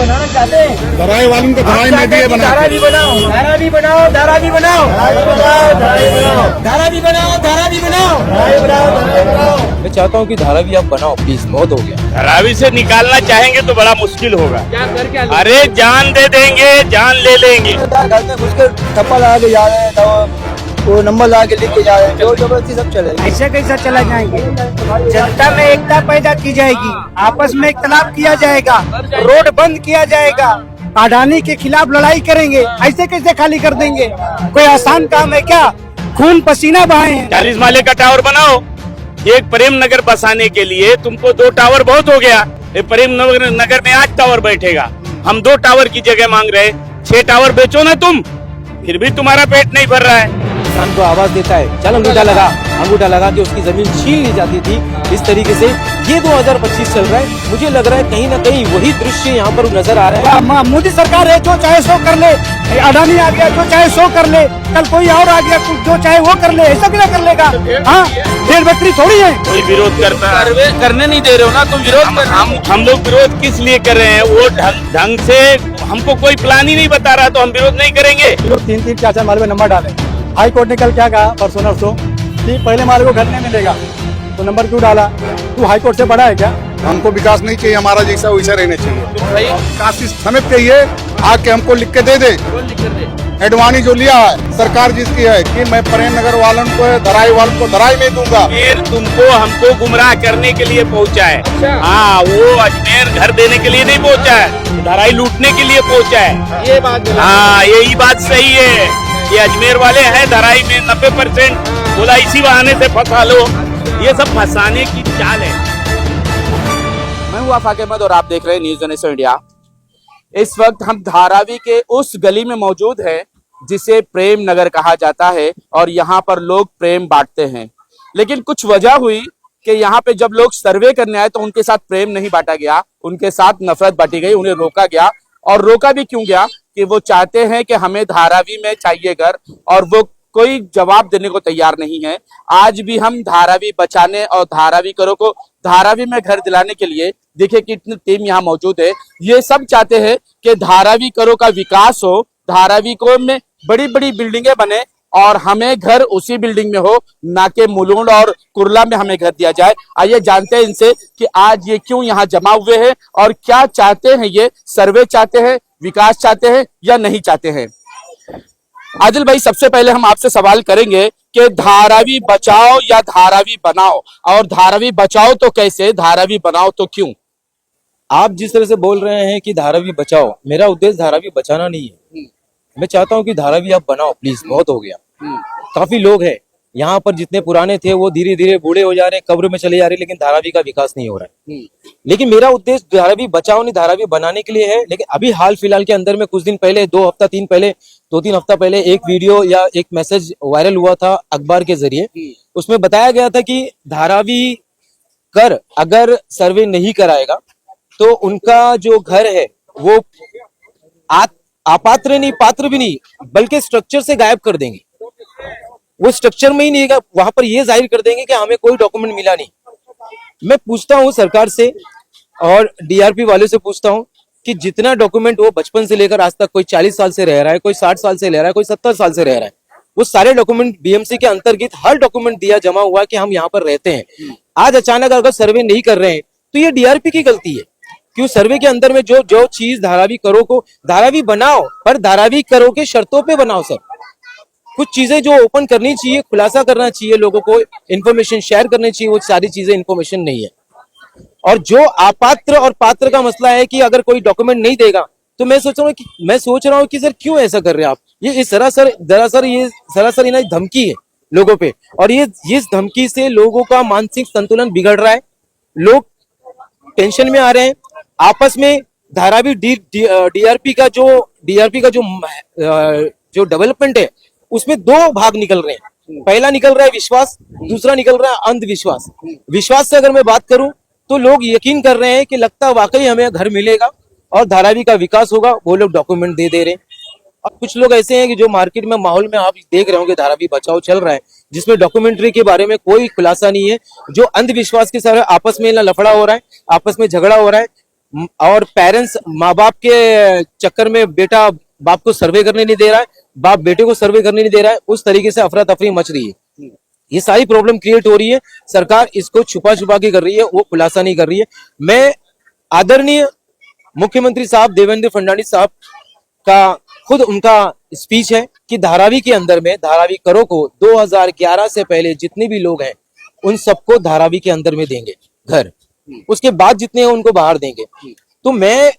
बनाना चाहते हैं। धराई वालों को धराई में दिए बना, धारा भी बनाओ, धारा भी बनाओ, धारा भी बनाओ, धारा भी बनाओ, धारा भी बनाओ, धारा भी बनाओ। मैं चाहता हूँ कि धारावी आप बनाओ प्लीज, बहुत हो गया। धारावी से निकालना चाहेंगे तो बड़ा मुश्किल होगा। क्या कर क्या अरे जान दे देंगे, जान ले लेंगे। घर में घुस के ठप्पा लगा के जा रहे हैं, तो वो नंबर लगा के लिख के जा रहे हैं, जोर जबरदस्ती सब चले। ऐसे कैसा चला जाएंगे? जनता में एकता पैदा की जाएगी, आपस में इख्तलाफ किया जाएगा, रोड बंद किया जाएगा, अडानी के खिलाफ लड़ाई करेंगे। ऐसे कैसे खाली कर देंगे? कोई आसान काम है क्या? खून पसीना बहाए। 40 माले का टावर बनाओ। एक प्रेम नगर बसाने के लिए तुमको 2 टावर बहुत हो गया। प्रेम नगर में 8 टावर बैठेगा। हम 2 टावर की जगह मांग रहे, 6 टावर बेचो ना तुम, फिर भी तुम्हारा पेट नहीं भर रहा है। किसान को आवाज देता है, चल अंगूठा लगा के उसकी जमीन छीन ली जाती थी। इस तरीके से ये 2025 चल रहा है। मुझे लग रहा है कहीं ना कहीं वही दृश्य यहाँ पर नजर आ रहा है। मोदी सरकार है, जो चाहे सो कर ले। अडानी आ गया, जो चाहे सो कर ले। कल कोई और आ गया, जो चाहे वो कर ले। ऐसा क्या कर लेगा? हाँ, डेढ़ बकरी थोड़ी है। कोई विरोध करता है, करने नहीं दे रहे हो ना तुम विरोध कर। हम लोग विरोध किस लिए कर रहे हैं? वो ढंग से हमको कोई प्लान ही नहीं बता रहा, तो हम विरोध नहीं करेंगे। 3-3 4-4 माले में नंबर डाले। हाई कोर्ट ने कल क्या कहा परसों नरसों कि पहले माले को घर नहीं मिलेगा, तो नंबर क्यों डाला? तू हाई कोर्ट से बड़ा है क्या? हमको विकास नहीं चाहिए, हमारा जैसा वैसा रहना चाहिए। काशी समिति चाहिए, आके हमको लिख के दे दे। एडवाणी जो लिया है सरकार जिसकी है कि मैं प्रेम नगर वालों को, धराई वालों को धराई में दूंगा। फिर तुमको हमको गुमराह करने के लिए पहुंचा है। हाँ, वो अजमेर घर देने के लिए नहीं पहुंचा है, धराई लूटने के लिए पहुंचा है। ये बात हाँ, यही बात सही है। ये अजमेर वाले हैं धराई में 90%, बोला इसी बहाने से फंसा लो। ये सब फंसाने की चाल है। मैं हूं आफाक अहमद और आप देख रहे हैं न्यूज़ नेशन इंडिया। इस वक्त हम धारावी के उस गली में मौजूद हैं जिसे प्रेम नगर कहा जाता है और यहाँ पर लोग प्रेम बांटते हैं। लेकिन कुछ वजह हुई कि यहाँ पे जब लोग सर्वे करने आए तो उनके साथ प्रेम नहीं बांटा गया, उनके साथ नफरत बांटी गई, उन्हें रोका गया। और रोका भी क्यों गया? कि वो चाहते हैं कि हमें धारावी में चाहिए घर, और वो कोई जवाब देने को तैयार नहीं है। आज भी हम धारावी बचाने और धारावी करो को धारावी में घर दिलाने के लिए, देखिए कितनी टीम यहाँ मौजूद है। ये सब चाहते हैं कि धारावी करो का विकास हो, धारावी को में बड़ी बड़ी बिल्डिंगें बने और हमें घर उसी बिल्डिंग में हो, ना कि मुलुंड और कुर्ला में हमें घर दिया जाए। आइए जानते हैं इनसे कि आज ये क्यों यहाँ जमा हुए हैं और क्या चाहते हैं। ये सर्वे चाहते हैं, विकास चाहते हैं या नहीं चाहते हैं। आदिल भाई, सबसे पहले हम आपसे सवाल करेंगे कि धारावी बचाओ या धारावी बनाओ, और धारावी बचाओ तो कैसे, धारावी बनाओ तो क्यों? आप जिस तरह से बोल रहे हैं कि धारावी बचाओ, मेरा उद्देश्य धारावी बचाना नहीं है। मैं चाहता हूं कि धारावी आप बनाओ प्लीज, बहुत हो गया। काफी लोग हैं यहाँ पर, जितने पुराने थे वो धीरे धीरे बूढ़े हो जा रहे हैं, कब्र में चले जा रहे हैं, लेकिन धारावी का विकास नहीं हो रहा है। लेकिन मेरा उद्देश्य धारावी बचाओ नहीं, धारावी बनाने के लिए है। लेकिन अभी हाल फिलहाल के अंदर में कुछ दिन पहले, 2-3 हफ्ता पहले एक वीडियो या एक मैसेज वायरल हुआ था अखबार के जरिए। उसमें बताया गया था कि धारावी कर अगर सर्वे नहीं कराएगा तो उनका जो घर है वो अपात्र नहीं, पात्र भी नहीं, बल्कि स्ट्रक्चर से गायब कर देंगे। वो स्ट्रक्चर में ही नहीं है, वहां पर ये जाहिर कर देंगे कि हमें कोई डॉक्यूमेंट मिला नहीं। मैं पूछता हूं सरकार से और डीआरपी वाले से पूछता हूं कि जितना डॉक्यूमेंट वो बचपन से लेकर आज तक, कोई 40 साल से रह रहा है, कोई 60 साल से रह रहा है, कोई 70 साल से रह रहा है, वो सारे डॉक्यूमेंट बीएमसी के अंतर्गत हर डॉक्यूमेंट दिया जमा हुआ कि हम यहाँ पर रहते हैं। आज अचानक अगर सर्वे नहीं कर रहे हैं तो ये डीआरपी की गलती है। क्यों सर्वे के अंदर में जो चीज धारावी करो को, धारावी बनाओ पर धारावी करो के शर्तों पे बनाओ सर। कुछ चीजें जो ओपन करनी चाहिए, खुलासा करना चाहिए, लोगों को इन्फॉर्मेशन शेयर करनी चाहिए, वो सारी चीजें इन्फॉर्मेशन नहीं है। और जो अपात्र और पात्र का मसला है कि अगर कोई डॉक्यूमेंट नहीं देगा तो मैं सोच रहा हूँ कि सर क्यों ऐसा कर रहे हैं आप? ये सरासर ये धमकी है लोगों पे, और ये इस धमकी से लोगों का मानसिक संतुलन बिगड़ रहा है। लोग टेंशन में आ रहे हैं आपस में। धारावी डीआरपी का जो डेवलपमेंट है उसमें 2 भाग निकल रहे हैं। पहला निकल रहा है विश्वास, दूसरा निकल रहा है अंधविश्वास। विश्वास से अगर मैं बात करूं तो लोग यकीन कर रहे हैं कि लगता है वाकई हमें घर मिलेगा और धारावी का विकास होगा, वो लोग डॉक्यूमेंट दे रहे हैं। और कुछ लोग ऐसे हैं कि जो मार्केट में माहौल में आप देख रहे होंगे धारावी बचाओ चल रहा है, जिसमें डॉक्यूमेंट्री के बारे में कोई खुलासा नहीं है। जो अंधविश्वास के साथ आपस में लफड़ा हो रहा है, आपस में झगड़ा हो रहा है। और पेरेंट्स माँ बाप के चक्कर में बेटा बाप को सर्वे करने नहीं दे रहा है, बाप बेटे को सर्वे करने नहीं दे रहा है, उस तरीके से अफरा तफरी मच रही है। ये सारी प्रॉब्लम क्रिएट हो रही है, सरकार इसको छुपा छुपा के कर रही है, वो खुलासा नहीं कर रही है। मैं आदरणीय मुख्यमंत्री साहब देवेंद्र फडणवीस साहब का खुद उनका स्पीच है कि धारावी के अंदर में धारावी करो को 2011 से पहले जितने भी लोग हैं उन सबको धारावी के अंदर में देंगे घर, उसके बाद जितने हैं उनको बाहर देंगे। तो मैं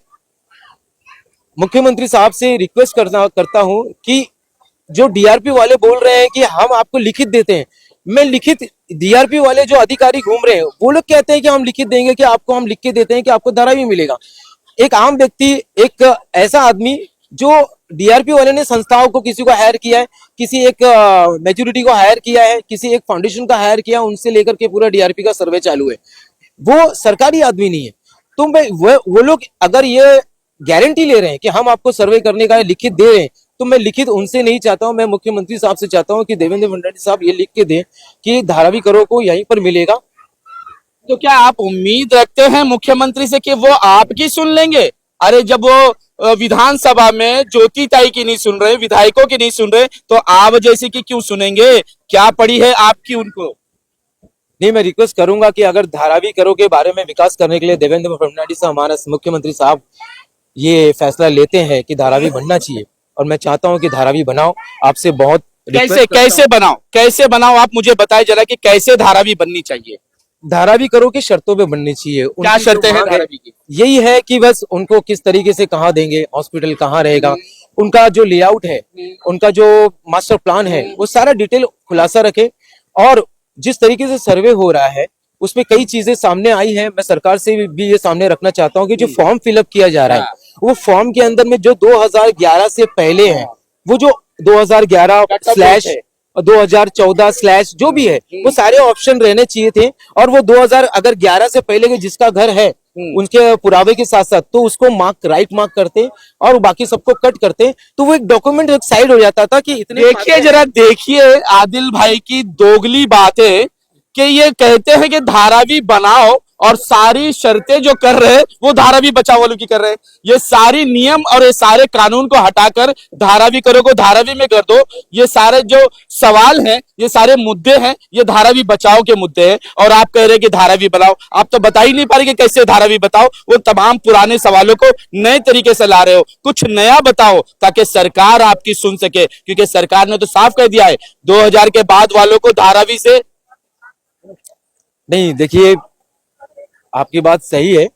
मुख्यमंत्री साहब से रिक्वेस्ट करता हूं कि जो डीआरपी वाले बोल रहे हैं कि हम आपको लिखित देते हैं, मैं लिखित डीआरपी वाले जो अधिकारी घूम रहे हैं वो लोग कहते हैं कि हम लिखित देंगे कि आपको हम लिख के देते हैं कि आपको धारावी मिलेगा। एक आम व्यक्ति, एक ऐसा आदमी जो डीआरपी वाले ने संस्थाओं को किसी को हायर किया है, किसी एक मेच्योरिटी को हायर किया है, किसी एक फाउंडेशन का हायर किया, उनसे लेकर के पूरा डीआरपी का सर्वे चालू है, वो सरकारी आदमी नहीं है। तो मैं वो लोग अगर ये गारंटी ले रहे हैं कि हम आपको सर्वे करने का लिखित दे रहे हैं, तो मैं लिखित उनसे नहीं चाहता हूं, मैं मुख्यमंत्री साहब से चाहता हूं कि देवेंद्र फडणवीस साहब ये लिख के दें कि धारावी करो को यहीं पर मिलेगा। तो क्या आप उम्मीद रखते हैं मुख्यमंत्री से कि वो आपकी सुन लेंगे? अरे जब वो विधानसभा में ज्योतिताई की नहीं सुन रहे, विधायकों की नहीं सुन रहे, तो आप जैसे की क्यों सुनेंगे? क्या पड़ी है आपकी उनको? नहीं, मैं रिक्वेस्ट करूंगा कि अगर धारावी करो के बारे में विकास करने के लिए देवेंद्र फडणवीस हमारा मुख्यमंत्री साहब ये फैसला लेते हैं कि धारावी बनना चाहिए, और मैं चाहता हूं कि धारावी बनाओ। आपसे बहुत कैसे बनाओ आप मुझे बताएं जरा कि कैसे धारावी बननी चाहिए? धारावी करो की शर्तों पे बननी चाहिए। क्या शर्तें हैं धारावी की? यही है कि बस उनको किस तरीके से कहाँ देंगे, हॉस्पिटल कहाँ रहेगा, उनका जो लेआउट है, उनका जो मास्टर प्लान है, वो सारा डिटेल खुलासा रखे। और जिस तरीके से सर्वे हो रहा है उसमें कई चीजें सामने आई है, मैं सरकार से भी ये सामने रखना चाहता हूँ कि जो फॉर्म फिलअप किया जा रहा है, वो फॉर्म के अंदर में जो 2011 से पहले है, वो जो 2011 और 2014 जो भी है, वो सारे ऑप्शन रहने चाहिए थे। और वो 2011 से पहले के जिसका घर है उनके पुरावे के साथ साथ तो उसको राइट मार्क करते और बाकी सबको कट करते, तो वो एक डॉक्यूमेंट एक साइड हो जाता था कि इतने। देखिए आदिल भाई की दोगली बात है कि ये कहते हैं कि धारावी बनाओ और सारी शर्तें जो कर रहे हैं वो धारावी बचाओ वालों की कर रहे हैं। ये सारी नियम और ये सारे कानून को हटाकर धारावी करो को धारावी में कर दो। ये सारे जो सवाल हैं, ये सारे मुद्दे हैं, ये धारावी बचाओ के मुद्दे हैं, और आप कह रहे हैं कि धारावी बनाओ। आप तो बता ही नहीं पा रहे कि कैसे धारावी बताओ। वो तमाम पुराने सवालों को नए तरीके से ला रहे हो। कुछ नया बताओ ताकि सरकार आपकी सुन सके, क्योंकि सरकार ने तो साफ कह दिया है 2000 के बाद वालों को धारावी से नहीं। देखिए, आपकी बात सही है,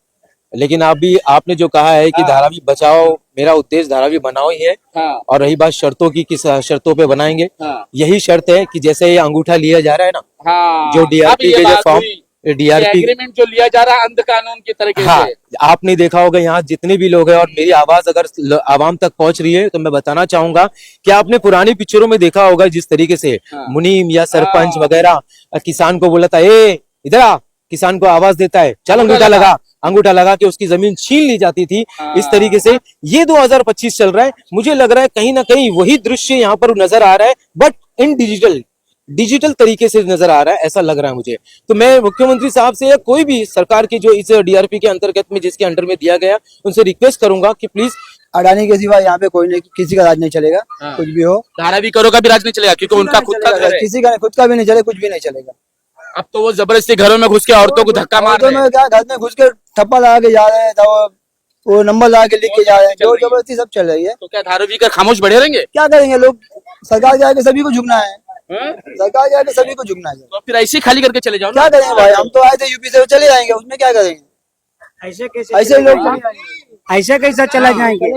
लेकिन आपने जो कहा है कि धारावी बचाओ, मेरा उद्देश्य धारावी बनाओ ही है। और रही बात शर्तों की, किस शर्तों पे बनाएंगे, यही शर्त है कि जैसे ये अंगूठा लिया जा रहा है ना, जो डीआरपी के जो फॉर्म डीआरपी एग्रीमेंट जो लिया जा रहा है अंध कानून की तरीके से। आपने देखा होगा यहाँ जितने भी लोग हैं, और मेरी आवाज अगर आवाम तक पहुंच रही है तो मैं बताना चाहूंगा कि आपने पुरानी पिक्चरों में देखा होगा जिस तरीके से मुनीम या सरपंच वगैरह किसान को बोला था, ए इधर आ, किसान को आवाज देता है, चल अंगूठा लगा के उसकी जमीन छीन ली जाती थी। इस तरीके से ये 2025 चल रहा है। मुझे लग रहा है कहीं ना कहीं वही दृश्य यहाँ पर नजर आ रहा है, बट इन डिजिटल तरीके से नजर आ रहा है, ऐसा लग रहा है मुझे। तो मैं मुख्यमंत्री साहब से या कोई भी सरकार की जो इस डीआरपी के अंतर्गत में जिसके अंडर में दिया गया, उनसे रिक्वेस्ट करूंगा कि प्लीज अडानी के सिवा यहाँ पे कोई नहीं, किसी का राज नहीं चलेगा। कुछ भी हो, धारावी करो का भी राज नहीं चलेगा, क्योंकि उनका खुद का घर है। किसी का खुद का भी नहीं चलेगा, कुछ भी नहीं चलेगा। अब तो वो जबरदस्ती घरों में घुस के औरतों को धक्का मार रहे हैं। क्या घर में घुस के ठप्पा लगा के जा रहे हैं, वो नंबर लगा के लिख के जा रहे हैं, जो जबरदस्ती सब चल रही है। तो क्या धारावी का खामोश बैठे रहेंगे? क्या करेंगे लोग? सरकार के आगे सभी को झुकना है, सरकार के आगे सभी को झुकना है। तो फिर ऐसे खाली करके चले जाओ। क्या करेंगे भाई, हम तो आए थे यूपी से, चले जाएंगे, उसमें क्या करेंगे? ऐसे लोग ऐसे कैसा चला जाएंगे?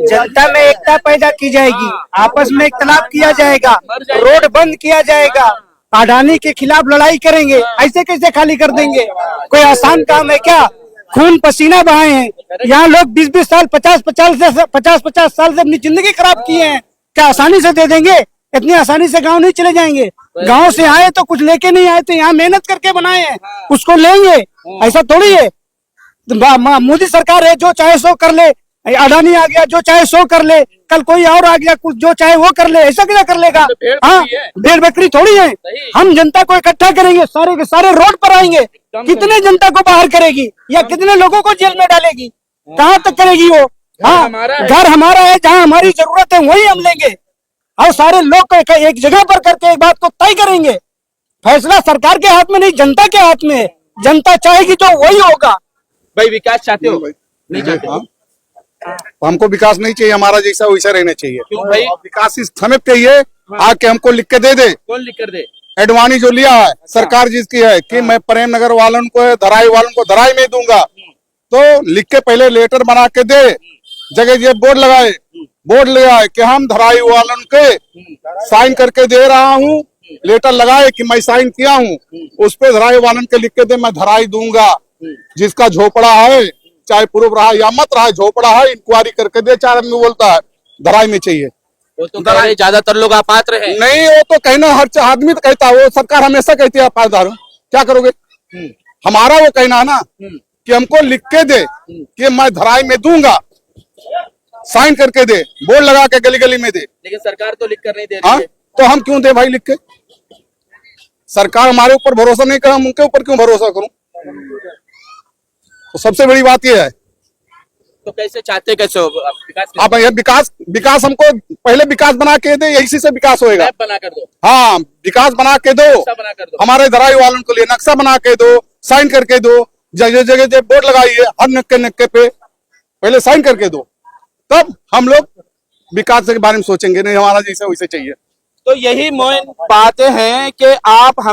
जनता में एकता पैदा की जाएगी, आपस में इख्तलाफ किया जाएगा, रोड बंद किया जाएगा, अडानी के खिलाफ लड़ाई करेंगे। ऐसे कैसे खाली कर देंगे? कोई आसान काम है क्या? खून पसीना बहाए हैं यहाँ लोग, 20-20 साल 50-50 साल से अपनी जिंदगी खराब किए हैं। क्या आसानी से दे देंगे? इतनी आसानी से गांव नहीं चले जाएंगे। गांव से आए तो कुछ लेके नहीं आए, तो यहाँ मेहनत करके बनाए हैं, उसको लेंगे। ऐसा थोड़ी है। मोदी सरकार है, जो चाहे सो कर ले। अडानी आ गया, जो चाहे सो कर ले, कल कोई और आ गया, कुछ जो चाहे वो कर ले। ऐसा क्या कर लेगा? हाँ, भेड़ बकरी थोड़ी है। हम जनता को इकट्ठा करेंगे, सारे के सारे रोड पर आएंगे, कितने जनता को बाहर करेगी या कितने लोगों को जेल में डालेगी? कहाँ तक करेगी वो? हाँ, घर हमारा है, जहाँ हमारी जरूरत है वही हम लेंगे और सारे लोग एक जगह पर करके एक बात को तय करेंगे। फैसला सरकार के हाथ में नहीं, जनता के हाथ में है। जनता चाहेगी तो वही होगा। भाई विकास चाहते हो? नहीं चाहते? हाँ। हमको विकास नहीं चाहिए, हमारा जैसा वैसा रहना चाहिए। क्यों भाई? विकास इस समित चाहिए, आके हमको लिख के दे। कौन लिख कर दे? एडवाणी जो लिया है सरकार जिसकी है कि मैं प्रेम नगर वालों को, धराई वालों को धराई में दूंगा, तो लिख के पहले लेटर बना के दे, जगह ये बोर्ड ले आए कि हम धराई वालों के साइन करके दे रहा हूँ, लेटर लगाए कि मैं साइन किया हूँ, उस पे धराई वालों के लिख के दे, मैं धराई दूंगा। जिसका झोपड़ा है, चाहे पूर्व रहा या मत रहा, झोपड़ा है, इंक्वायरी करके दे। 4 आदमी बोलता है धराई में चाहिए, वो तो कह रहे ज्यादातर लोग अपात्र हैं। नहीं वो तो कहना हर आदमी तो कहता है, वो सरकार हमेशा कहती है अपात्रदार हूं, क्या करोगे? हमारा वो कहना है ना कि हमको लिख के दे कि मैं धराई में दूंगा, साइन करके दे, बोर्ड लगा के गली गली में दे। लेकिन सरकार तो लिख कर नहीं दे रही हाँ, है। तो हम क्यों दे भाई लिख के? सरकार हमारे ऊपर भरोसा नहीं कर, हम उनके ऊपर क्यों भरोसा करूं? तो सबसे बड़ी बात यह है। तो कैसे चाहते, कैसे हो विकास? आप ये विकास हमको पहले विकास बना के दे, इसी से विकास होएगा। मैप बना कर दो, हाँ, विकास बना के दो, बना कर दो। हमारे धराई वालों के लिए नक्शा बना के दो, साइन करके दो, जगह जगह बोर्ड लगाइए, हर नक्के पे पहले साइन करके दो, तब हम लोग विकास के बारे में सोचेंगे। नहीं हमारा जैसे वैसे चाहिए। तो यही मेन बातें हैं कि आप